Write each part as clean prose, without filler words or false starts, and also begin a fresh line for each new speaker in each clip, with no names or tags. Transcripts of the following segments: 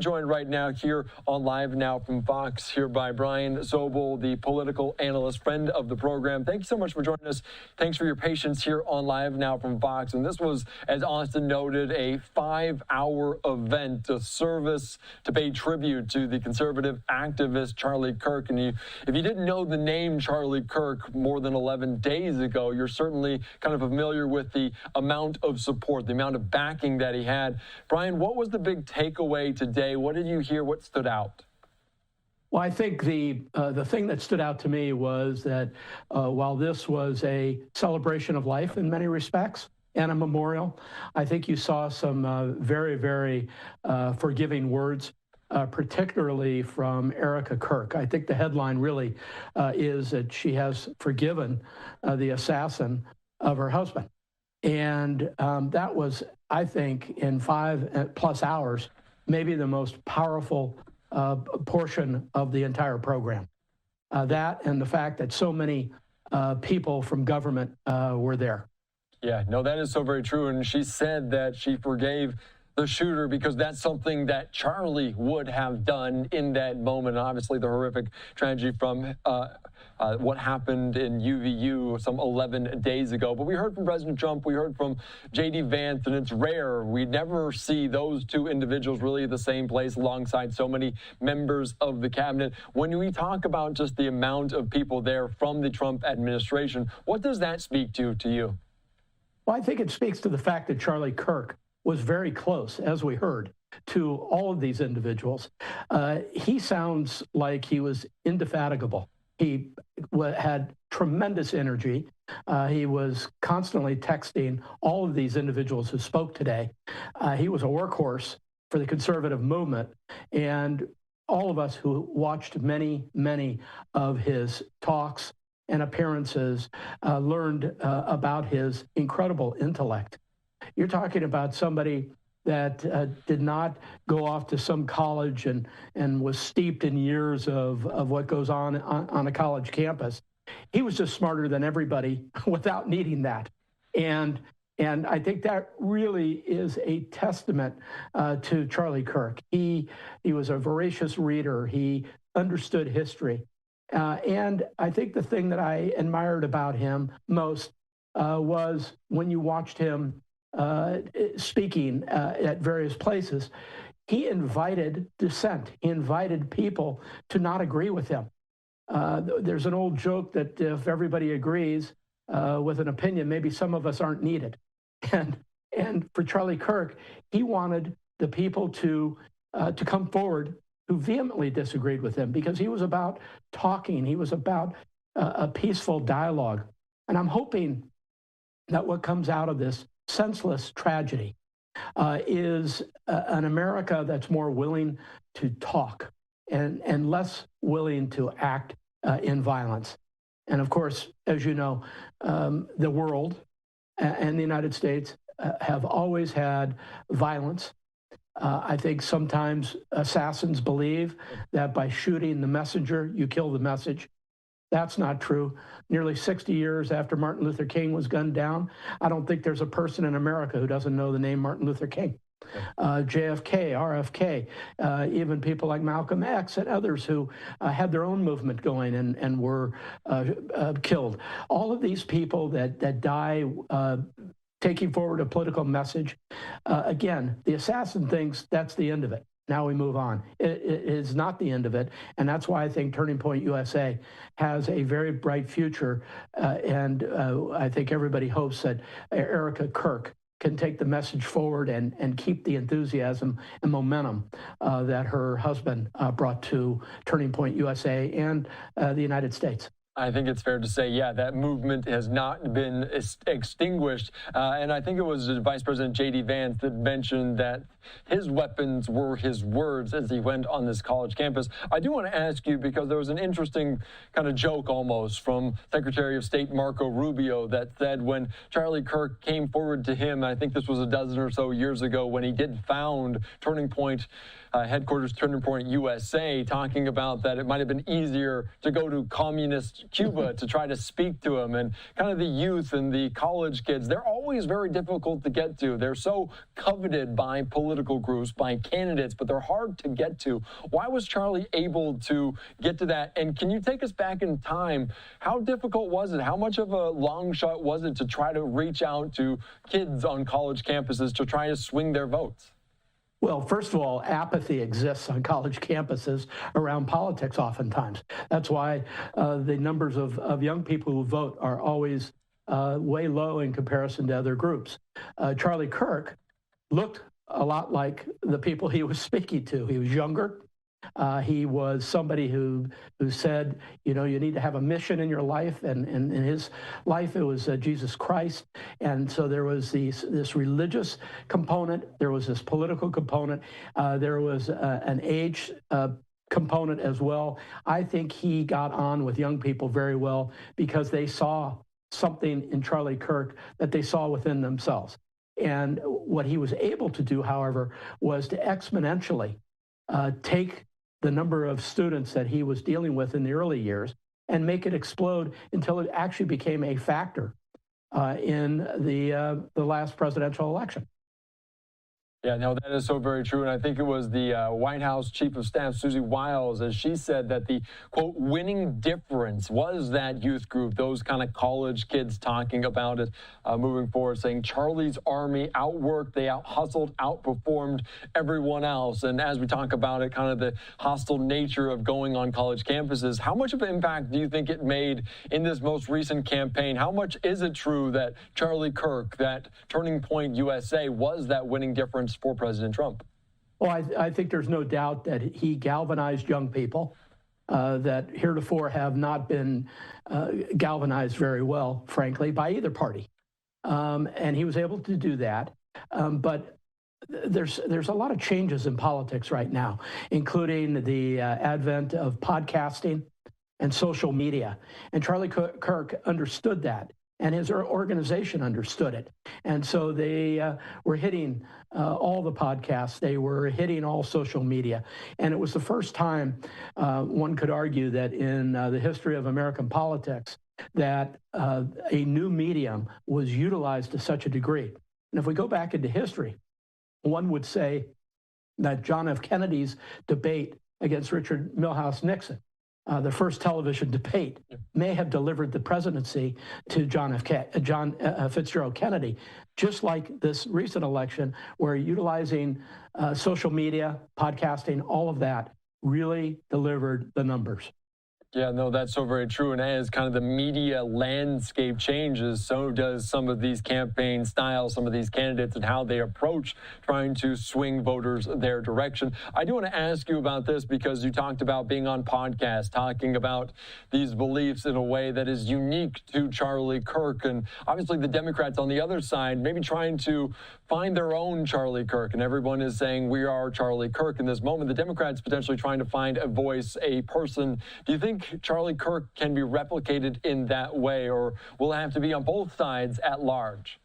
joined right now here on Live Now from Fox, here by Brian Zobel, the political analyst, friend of the program. Thank you so much for joining us. Thanks for your patience here on Live Now from Fox. And this was, as Austin noted, a 5-hour event, a service to pay tribute to the conservative activist Charlie Kirk. And if you didn't know the name Charlie Kirk more than 11 days ago, you're certainly kind of familiar with the amount of support, the amount of backing that he had. Brian, what was the big takeaway today? What did you hear? What stood out?
Well, I think the thing that stood out to me was that while this was a celebration of life in many respects and a memorial, I think you saw some very, very forgiving words, particularly from Erica Kirk. I think the headline really is that she has forgiven the assassin of her husband. And that was, I think, in 5+ hours, maybe the most powerful portion of the entire program. That and the fact that so many people from government were there.
Yeah, no, that is so very true. And she said that she forgave the shooter because that's something that Charlie would have done in that moment. Obviously, the horrific tragedy from what happened in UVU some 11 days ago. But we heard from President Trump, we heard from J.D. Vance, and it's rare. We never see those two individuals really at the same place alongside so many members of the cabinet. When we talk about just the amount of people there from the Trump administration, what does that speak to you?
Well, I think it speaks to the fact that Charlie Kirk was very close, as we heard, to all of these individuals. He sounds like he was indefatigable. He had tremendous energy. He was constantly texting all of these individuals who spoke today. He was a workhorse for the conservative movement. And all of us who watched many, many of his talks and appearances learned about his incredible intellect. You're talking about somebody that did not go off to some college and was steeped in years of what goes on a college campus. He was just smarter than everybody without needing that. And I think that really is a testament to Charlie Kirk. He was a voracious reader. He understood history. And I think the thing that I admired about him most was when you watched him speaking at various places, he invited dissent. He invited people to not agree with him. There's an old joke that if everybody agrees with an opinion, maybe some of us aren't needed. And for Charlie Kirk, he wanted the people to come forward who vehemently disagreed with him, because he was about talking. He was about a peaceful dialogue. And I'm hoping that what comes out of this senseless tragedy is an America that's more willing to talk and less willing to act in violence. And of course, as you know, the world and the United States have always had violence. I think sometimes assassins believe that by shooting the messenger, you kill the message. That's not true. Nearly 60 years after Martin Luther King was gunned down, I don't think there's a person in America who doesn't know the name Martin Luther King. JFK, RFK, even people like Malcolm X and others who had their own movement going and were killed. All of these people that die taking forward a political message, again, the assassin thinks that's the end of it. Now we move on. It is not the end of it. And that's why I think Turning Point USA has a very bright future. And I think everybody hopes that Erica Kirk can take the message forward and keep the enthusiasm and momentum that her husband brought to Turning Point USA and the United States.
I think it's fair to say, yeah, that movement has not been extinguished. And I think it was Vice President J.D. Vance that mentioned that his weapons were his words as he went on this college campus. I do want to ask you, because there was an interesting kind of joke almost from Secretary of State Marco Rubio that said when Charlie Kirk came forward to him, I think this was a dozen or so years ago, when he did found Turning Point headquarters, Turning Point USA, talking about that it might have been easier to go to communist Cuba to try to speak to him, and kind of the youth and the college kids. They're always very difficult to get to. They're so coveted by political groups, by candidates, but they're hard to get to. Why was Charlie able to get to that? And can you take us back in time? How difficult was it? How much of a long shot was it to try to reach out to kids on college campuses to try to swing their votes?
Well, first of all, apathy exists on college campuses around politics oftentimes. That's why the numbers of young people who vote are always way low in comparison to other groups. Charlie Kirk looked a lot like the people he was speaking to. He was younger. He was somebody who said, you know, you need to have a mission in your life, and in his life it was Jesus Christ. And so there was this religious component, there was this political component, there was an age component as well. I think he got on with young people very well because they saw something in Charlie Kirk that they saw within themselves. And what he was able to do, however, was to exponentially take the number of students that he was dealing with in the early years and make it explode until it actually became a factor in the last presidential election.
Yeah, no, that is so very true. And I think it was the White House Chief of Staff, Susie Wiles, as she said that the, quote, winning difference was that youth group, those kind of college kids talking about it moving forward, saying Charlie's Army outworked, they out-hustled, outperformed everyone else. And as we talk about it, kind of the hostile nature of going on college campuses, how much of an impact do you think it made in this most recent campaign? How much is it true that Charlie Kirk, that Turning Point USA, was that winning difference for President Trump?
Well, I think there's no doubt that he galvanized young people that heretofore have not been galvanized very well, frankly, by either party. And he was able to do that. But there's a lot of changes in politics right now, including the advent of podcasting and social media. And Charlie Kirk understood that, and his organization understood it. And so they were hitting all the podcasts. They were hitting all social media. And it was the first time, one could argue, that in the history of American politics, that a new medium was utilized to such a degree. And if we go back into history, one would say that John F. Kennedy's debate against Richard Milhouse Nixon, the first television debate, may have delivered the presidency to John Fitzgerald Kennedy, just like this recent election, where utilizing social media, podcasting, all of that really delivered the numbers.
Yeah, no, that's so very true. And as kind of the media landscape changes, so does some of these campaign styles, some of these candidates, and how they approach trying to swing voters their direction. I do want to ask you about this because you talked about being on podcasts, talking about these beliefs in a way that is unique to Charlie Kirk. And obviously the Democrats on the other side, maybe trying to find their own Charlie Kirk. And everyone is saying we are Charlie Kirk in this moment. The Democrats potentially trying to find a voice, a person. Do you think Charlie Kirk can be replicated in that way, or will it have to be on both sides at large?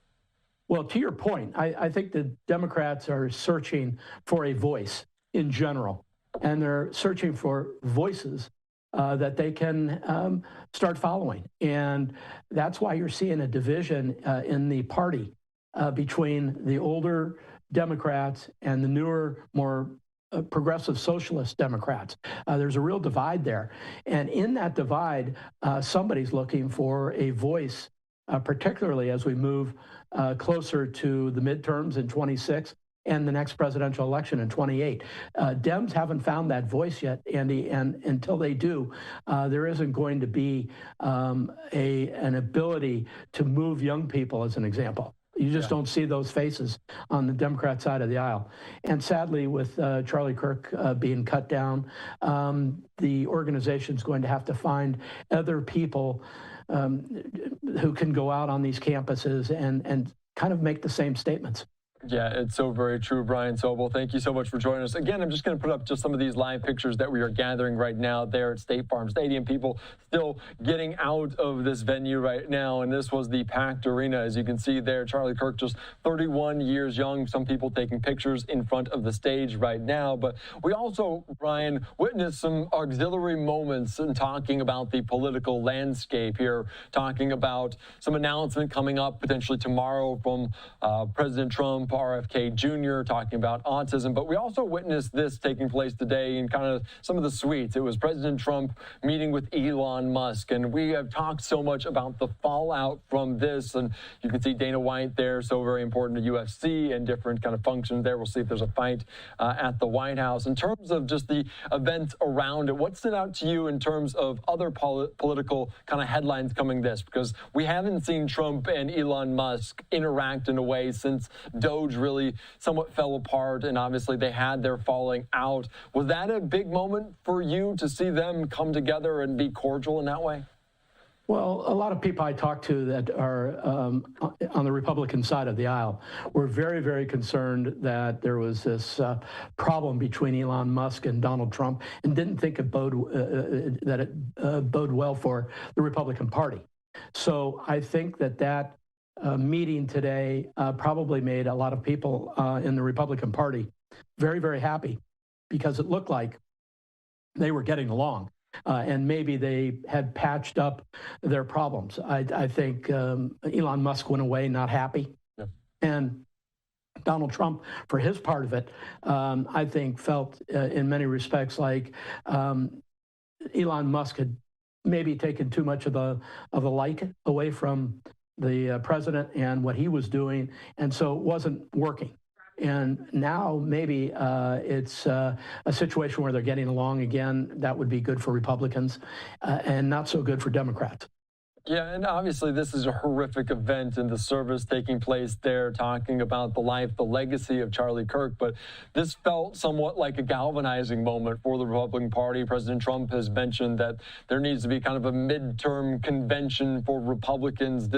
Well, to your point, I think the Democrats are searching for a voice in general, and they're searching for voices that they can start following. And that's why you're seeing a division in the party between the older Democrats and the newer, more progressive socialist Democrats. There's a real divide there. And in that divide, somebody's looking for a voice, particularly as we move closer to the midterms in 26 and the next presidential election in 28. Dems haven't found that voice yet, Andy, and until they do, there isn't going to be an ability to move young people, as an example. You just don't see those faces on the Democrat side of the aisle. And sadly, with Charlie Kirk being cut down, the organization's going to have to find other people who can go out on these campuses and kind of make the same statements.
Yeah, it's so very true, Brian Sobel. Thank you so much for joining us. Again, I'm just going to put up just some of these live pictures that we are gathering right now there at State Farm Stadium. People still getting out of this venue right now, and this was the packed arena. As you can see there, Charlie Kirk, just 31 years young. Some people taking pictures in front of the stage right now. But we also, Brian, witnessed some auxiliary moments in talking about the political landscape here, talking about some announcement coming up potentially tomorrow from President Trump, RFK Jr., talking about autism. But we also witnessed this taking place today in kind of some of the suites. It was President Trump meeting with Elon Musk. And we have talked so much about the fallout from this. And you can see Dana White there, so very important to UFC and different kind of functions there. We'll see if there's a fight at the White House. In terms of just the events around it, what stood out to you in terms of other political kind of headlines coming this? Because we haven't seen Trump and Elon Musk interact in a way since Doge really somewhat fell apart, and obviously they had their falling out. Was that a big moment for you to see them come together and be cordial in that way?
Well, a lot of people I talk to that are on the Republican side of the aisle were very, very concerned that there was this problem between Elon Musk and Donald Trump, and didn't think it bode well for the Republican Party. So I think that meeting today probably made a lot of people in the Republican Party very, very happy, because it looked like they were getting along. And maybe they had patched up their problems. I think Elon Musk went away not happy. Yeah. And Donald Trump, for his part of it, I think felt in many respects like Elon Musk had maybe taken too much of the light away from the president and what he was doing, and so it wasn't working. And now maybe it's a situation where they're getting along again. That would be good for Republicans and not so good for Democrats.
Yeah, and obviously this is a horrific event in the service taking place there, talking about the life, the legacy of Charlie Kirk. But this felt somewhat like a galvanizing moment for the Republican Party. President Trump has mentioned that there needs to be kind of a midterm convention for Republicans.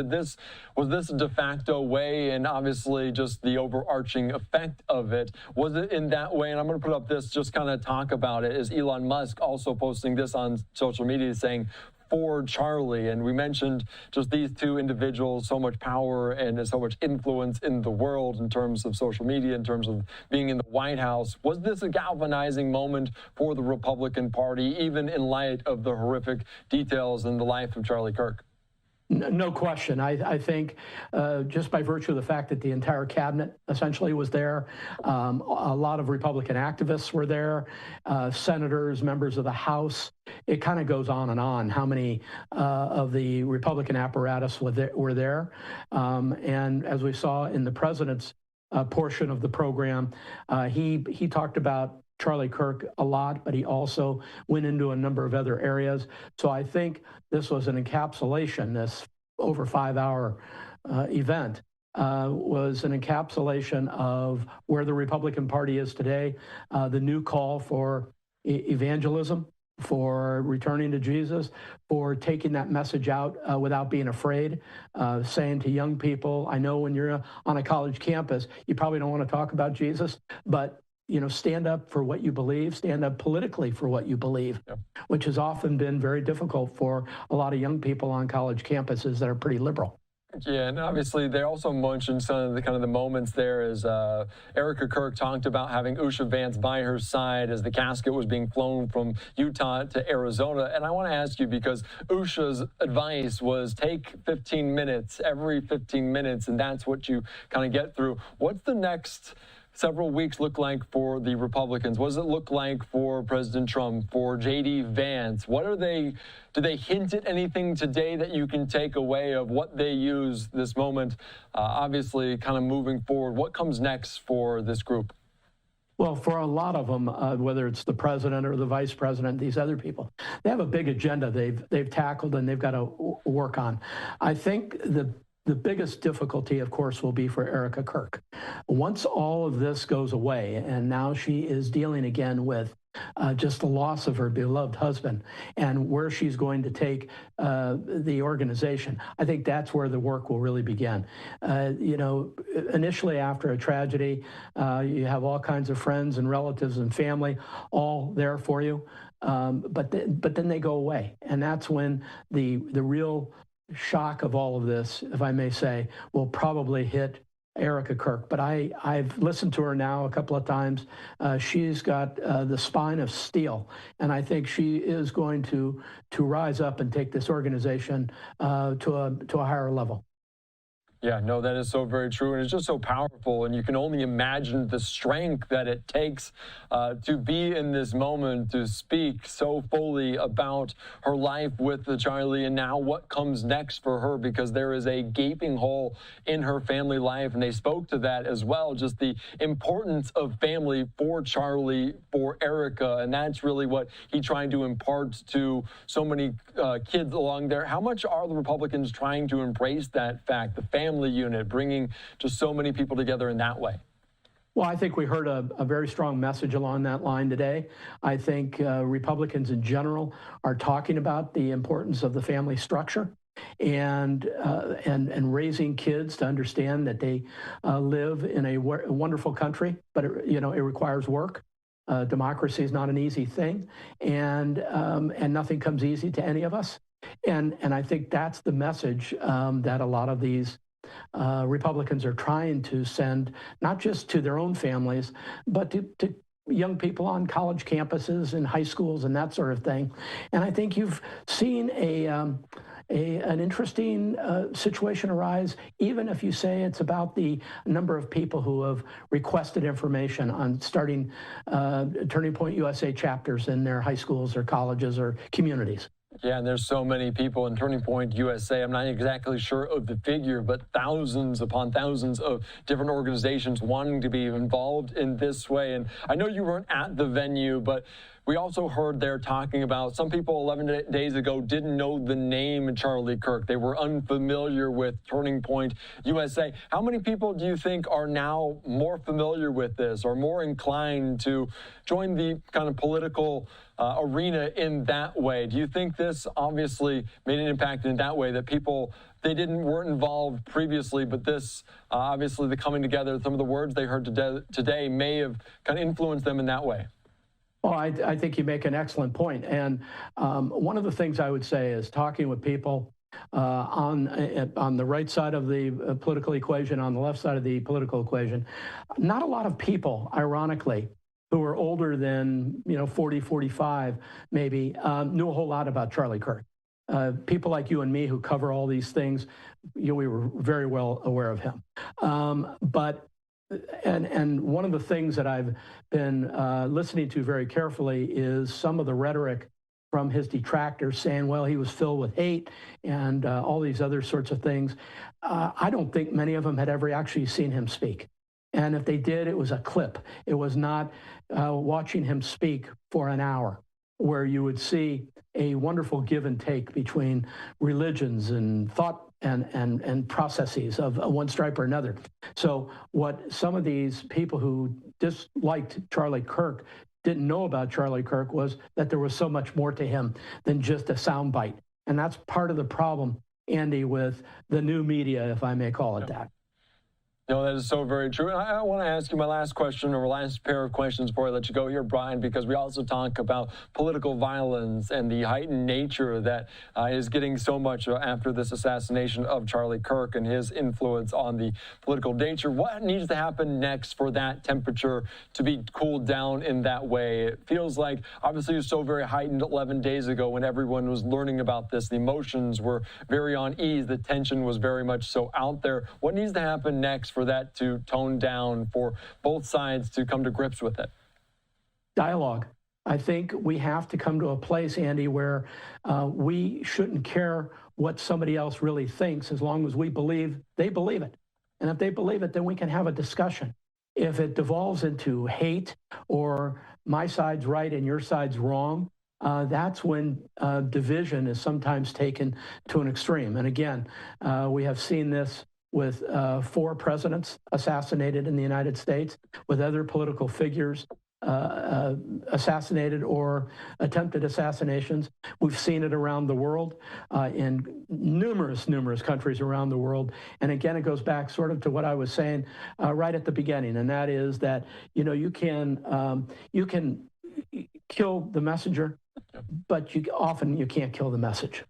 Was this a de facto way, and obviously just the overarching effect of it? Was it in that way? And I'm going to put up this, just kind of talk about it, is Elon Musk also posting this on social media saying, "For Charlie." And we mentioned just these two individuals, so much power and so much influence in the world in terms of social media, in terms of being in the White House. Was this a galvanizing moment for the Republican Party, even in light of the horrific details in the life of Charlie Kirk?
No question. I think just by virtue of the fact that the entire cabinet essentially was there, a lot of Republican activists were there, senators, members of the House. It kind of goes on and on how many of the Republican apparatus were there. And as we saw in the president's portion of the program, he talked about Charlie Kirk a lot, but he also went into a number of other areas. So I think this was an encapsulation, this over 5-hour event was an encapsulation of where the Republican Party is today, the new call for evangelism, for returning to Jesus, for taking that message out without being afraid, saying to young people, I know when you're on a college campus, you probably don't want to talk about Jesus, but stand up for what you believe, stand up politically for what you believe, yeah, which has often been very difficult for a lot of young people on college campuses that are pretty liberal.
Yeah, and obviously they also mentioned some of the kind of the moments there as Erica Kirk talked about having Usha Vance by her side as the casket was being flown from Utah to Arizona. And I want to ask you, because Usha's advice was take 15 minutes, every 15 minutes, and that's what you kind of get through. What's the next several weeks look like for the Republicans? What does it look like for President Trump, for J.D. Vance? Do they hint at anything today that you can take away of what they use this moment, obviously kind of moving forward? What comes next for this group?
Well, for a lot of them, whether it's the president or the vice president, these other people, they have a big agenda they've tackled and they've got to work on. I think the biggest difficulty, of course, will be for Erica Kirk. Once all of this goes away, and now she is dealing again with just the loss of her beloved husband and where she's going to take the organization. I think that's where the work will really begin. You know, initially after a tragedy, you have all kinds of friends and relatives and family all there for you, but then they go away, and that's when the real shock of all of this, if I may say, will probably hit Erica Kirk. But I've listened to her now a couple of times. She's got the spine of steel, and I think she is going to rise up and take this organization to a higher level.
Yeah, no, that is so very true, and it's just so powerful, and you can only imagine the strength that it takes to be in this moment, to speak so fully about her life with the Charlie, and now what comes next for her, because there is a gaping hole in her family life, and they spoke to that as well, just the importance of family for Charlie, for Erica, and that's really what he tried to impart to so many kids along there. How much are the Republicans trying to embrace that fact, the family unit, bringing just so many people together in that way?
Well, I think we heard a very strong message along that line today. I think Republicans in general are talking about the importance of the family structure and raising kids to understand that they live in a wonderful country, but it requires work. Democracy is not an easy thing, and nothing comes easy to any of us. And I think that's the message that a lot of these Republicans are trying to send, not just to their own families, but to young people on college campuses and high schools and that sort of thing. And I think you've seen an interesting situation arise, even if you say it's about the number of people who have requested information on starting Turning Point USA chapters in their high schools or colleges or communities.
Yeah, and there's so many people in Turning Point USA. I'm not exactly sure of the figure, but thousands upon thousands of different organizations wanting to be involved in this way. And I know you weren't at the venue, but we also heard there talking about some people 11 days ago didn't know the name Charlie Kirk. They were unfamiliar with Turning Point USA. How many people do you think are now more familiar with this or more inclined to join the kind of political arena in that way? Do you think this obviously made an impact in that way, that people, they weren't involved previously, but this obviously the coming together, some of the words they heard today may have kind of influenced them in that way?
Well, I think you make an excellent point. And one of the things I would say is talking with people on the right side of the political equation, on the left side of the political equation, not a lot of people, ironically, who are older than 40, 45, maybe, knew a whole lot about Charlie Kirk. People like you and me who cover all these things, we were very well aware of him. And one of the things that I've been listening to very carefully is some of the rhetoric from his detractors saying, well, he was filled with hate and all these other sorts of things. I don't think many of them had ever actually seen him speak. And if they did, it was a clip. It was not watching him speak for an hour, where you would see a wonderful give and take between religions and thought and processes of one stripe or another. So what some of these people who disliked Charlie Kirk didn't know about Charlie Kirk was that there was so much more to him than just a soundbite. And that's part of the problem, Andy, with the new media, if I may call it that.
No, that is so very true. And I want to ask you my last question, or last pair of questions before I let you go here, Brian, because we also talk about political violence and the heightened nature that is getting so much after this assassination of Charlie Kirk and his influence on the political nature. What needs to happen next for that temperature to be cooled down in that way? It feels like, obviously, it was so very heightened 11 days ago when everyone was learning about this. The emotions were very on ease. The tension was very much so out there. What needs to happen next for that to tone down, for both sides to come to grips with it?
Dialogue. I think we have to come to a place, Andy, where we shouldn't care what somebody else really thinks, as long as we believe they believe it. And if they believe it, then we can have a discussion. If it devolves into hate or my side's right and your side's wrong, that's when division is sometimes taken to an extreme. And again, we have seen this with 4 presidents assassinated in the United States, with other political figures assassinated or attempted assassinations. We've seen it around the world in numerous countries around the world. And again, it goes back sort of to what I was saying right at the beginning, and that is that, you know, you can kill the messenger, but often you can't kill the message.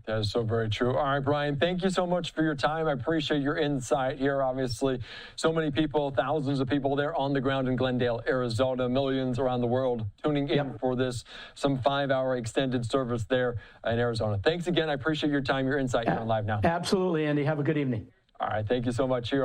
That is so very true. All right, Brian, thank you so much for your time. I appreciate your insight here. Obviously, so many people, thousands of people there on the ground in Glendale, Arizona, millions around the world tuning in for this, some 5-hour extended service there in Arizona. Thanks again. I appreciate your time, your insight here on Live Now.
Absolutely, Andy. Have a good evening.
All right, thank you so much here.